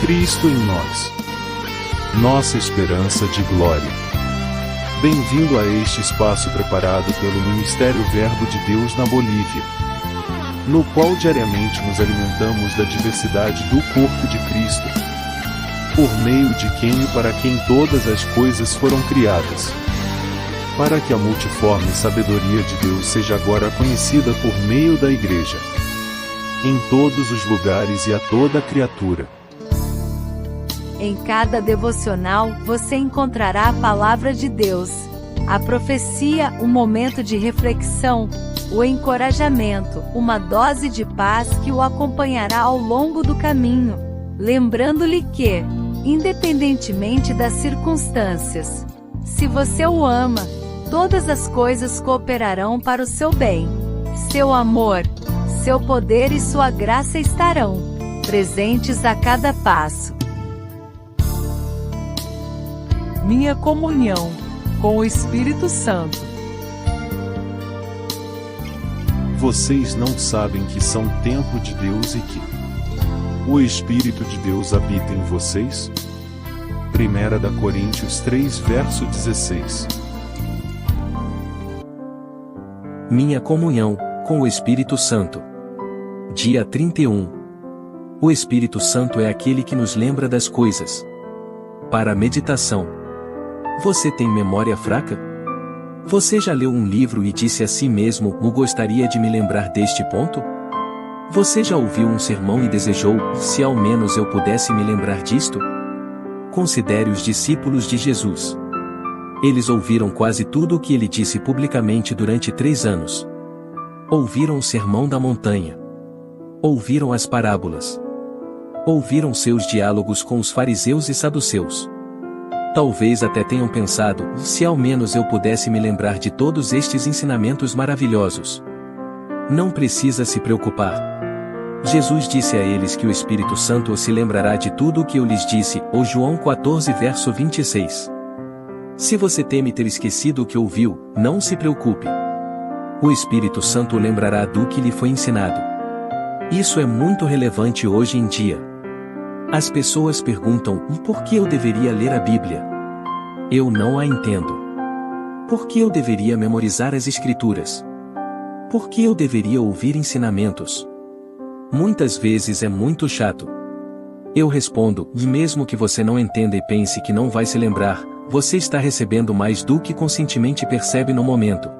Cristo em nós, nossa esperança de glória. Bem-vindo a este espaço preparado pelo Ministério Verbo de Deus na Bolívia, no qual diariamente nos alimentamos da diversidade do corpo de Cristo, por meio de quem e para quem todas as coisas foram criadas, para que a multiforme sabedoria de Deus seja agora conhecida por meio da Igreja, em todos os lugares e a toda criatura. Em cada devocional, você encontrará a palavra de Deus, a profecia, um momento de reflexão, o encorajamento, uma dose de paz que o acompanhará ao longo do caminho, lembrando-lhe que, independentemente das circunstâncias, se você o ama, todas as coisas cooperarão para o seu bem. Seu amor, seu poder e sua graça estarão presentes a cada passo. Minha comunhão com o Espírito Santo. Vocês não sabem que são templo de Deus e que o Espírito de Deus habita em vocês? 1 Coríntios 3, verso 16. Minha comunhão com o Espírito Santo. Dia 31. O Espírito Santo é aquele que nos lembra das coisas. Para a meditação. Você tem memória fraca? Você já leu um livro e disse a si mesmo: gostaria de me lembrar deste ponto? Você já ouviu um sermão e desejou: se ao menos eu pudesse me lembrar disto? Considere os discípulos de Jesus. Eles ouviram quase tudo o que ele disse publicamente durante 3 anos. Ouviram o sermão da montanha. Ouviram as parábolas. Ouviram seus diálogos com os fariseus e saduceus. Talvez até tenham pensado: se ao menos eu pudesse me lembrar de todos estes ensinamentos maravilhosos. Não precisa se preocupar. Jesus disse a eles que o Espírito Santo se lembrará de tudo o que eu lhes disse, ou João 14 verso 26. Se você teme ter esquecido o que ouviu, não se preocupe. O Espírito Santo o lembrará do que lhe foi ensinado. Isso é muito relevante hoje em dia. As pessoas perguntam: por que eu deveria ler a Bíblia? Eu não a entendo. Por que eu deveria memorizar as Escrituras? Por que eu deveria ouvir ensinamentos? Muitas vezes é muito chato. Eu respondo: mesmo que você não entenda e pense que não vai se lembrar, você está recebendo mais do que conscientemente percebe no momento.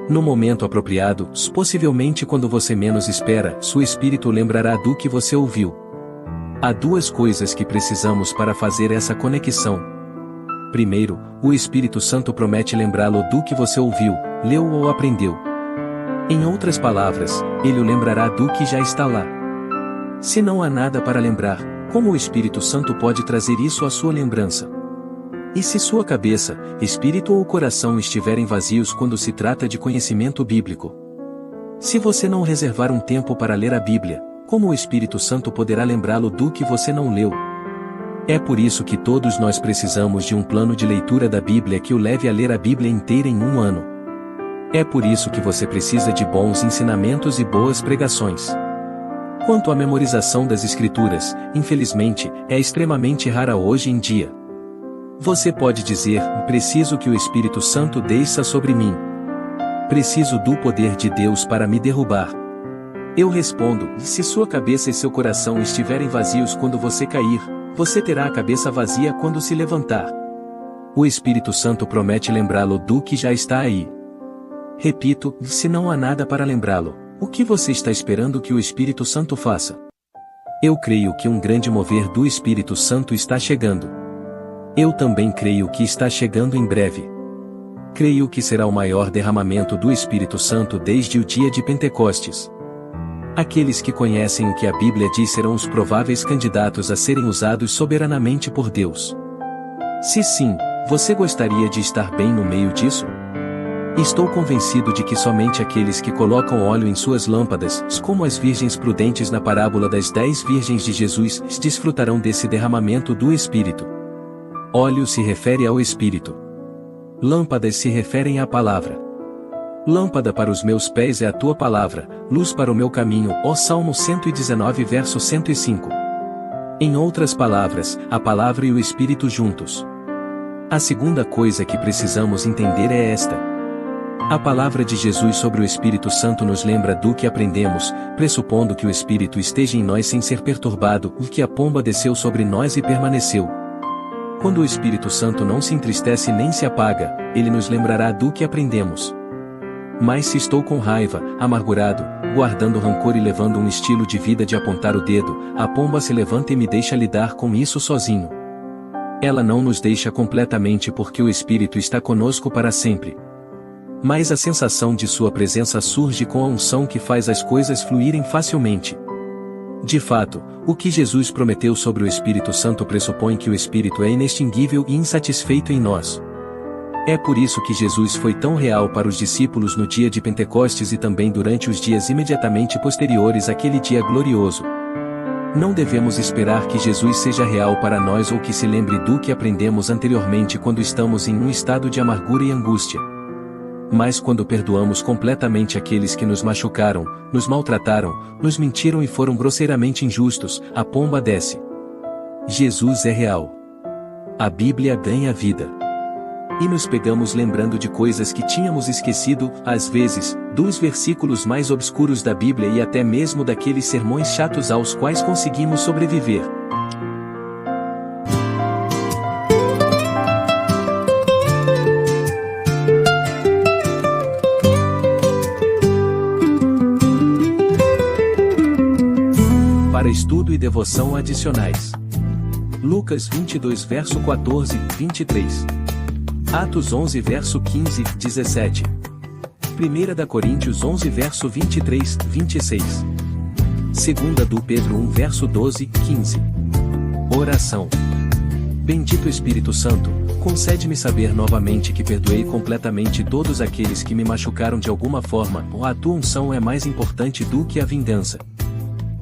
No momento apropriado, possivelmente quando você menos espera, seu espírito lembrará do que você ouviu. Há 2 coisas que precisamos para fazer essa conexão. Primeiro, o Espírito Santo promete lembrá-lo do que você ouviu, leu ou aprendeu. Em outras palavras, ele o lembrará do que já está lá. Se não há nada para lembrar, como o Espírito Santo pode trazer isso à sua lembrança? E se sua cabeça, espírito ou coração estiverem vazios quando se trata de conhecimento bíblico? Se você não reservar um tempo para ler a Bíblia, como o Espírito Santo poderá lembrá-lo do que você não leu? É por isso que todos nós precisamos de um plano de leitura da Bíblia que o leve a ler a Bíblia inteira em 1 ano. É por isso que você precisa de bons ensinamentos e boas pregações. Quanto à memorização das Escrituras, infelizmente, é extremamente rara hoje em dia. Você pode dizer: preciso que o Espírito Santo desça sobre mim. Preciso do poder de Deus para me derrubar. Eu respondo: se sua cabeça e seu coração estiverem vazios quando você cair, você terá a cabeça vazia quando se levantar. O Espírito Santo promete lembrá-lo do que já está aí. Repito: se não há nada para lembrá-lo, o que você está esperando que o Espírito Santo faça? Eu creio que um grande mover do Espírito Santo está chegando. Eu também creio que está chegando em breve. Creio que será o maior derramamento do Espírito Santo desde o dia de Pentecostes. Aqueles que conhecem o que a Bíblia diz serão os prováveis candidatos a serem usados soberanamente por Deus. Se sim, você gostaria de estar bem no meio disso? Estou convencido de que somente aqueles que colocam óleo em suas lâmpadas, como as virgens prudentes na parábola das 10 virgens de Jesus, desfrutarão desse derramamento do Espírito. Óleo se refere ao Espírito. Lâmpadas se referem à palavra. Lâmpada para os meus pés é a tua palavra, luz para o meu caminho, ó Salmo 119 verso 105. Em outras palavras, a palavra e o Espírito juntos. A segunda coisa que precisamos entender é esta. A palavra de Jesus sobre o Espírito Santo nos lembra do que aprendemos, pressupondo que o Espírito esteja em nós sem ser perturbado, o que a pomba desceu sobre nós e permaneceu. Quando o Espírito Santo não se entristece nem se apaga, ele nos lembrará do que aprendemos. Mas se estou com raiva, amargurado, guardando rancor e levando um estilo de vida de apontar o dedo, a pomba se levanta e me deixa lidar com isso sozinho. Ela não nos deixa completamente porque o Espírito está conosco para sempre. Mas a sensação de sua presença surge com a unção que faz as coisas fluírem facilmente. De fato, o que Jesus prometeu sobre o Espírito Santo pressupõe que o Espírito é inextinguível e insatisfeito em nós. É por isso que Jesus foi tão real para os discípulos no dia de Pentecostes e também durante os dias imediatamente posteriores àquele dia glorioso. Não devemos esperar que Jesus seja real para nós ou que se lembre do que aprendemos anteriormente quando estamos em um estado de amargura e angústia. Mas quando perdoamos completamente aqueles que nos machucaram, nos maltrataram, nos mentiram e foram grosseiramente injustos, a pomba desce. Jesus é real. A Bíblia ganha vida. E nos pegamos lembrando de coisas que tínhamos esquecido, às vezes, dos versículos mais obscuros da Bíblia e até mesmo daqueles sermões chatos aos quais conseguimos sobreviver. Para estudo e devoção adicionais. Lucas 22 verso 14, 23. Atos 11 verso 15, 17. 1 Coríntios 11 verso 23, 26. 2 Pedro 1 verso 12, 15. Oração. Bendito Espírito Santo, concede-me saber novamente que perdoei completamente todos aqueles que me machucaram de alguma forma, ou a tua unção é mais importante do que a vingança.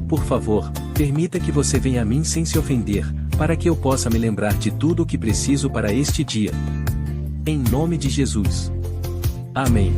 Por favor, permita que você venha a mim sem se ofender, para que eu possa me lembrar de tudo o que preciso para este dia. Em nome de Jesus. Amém.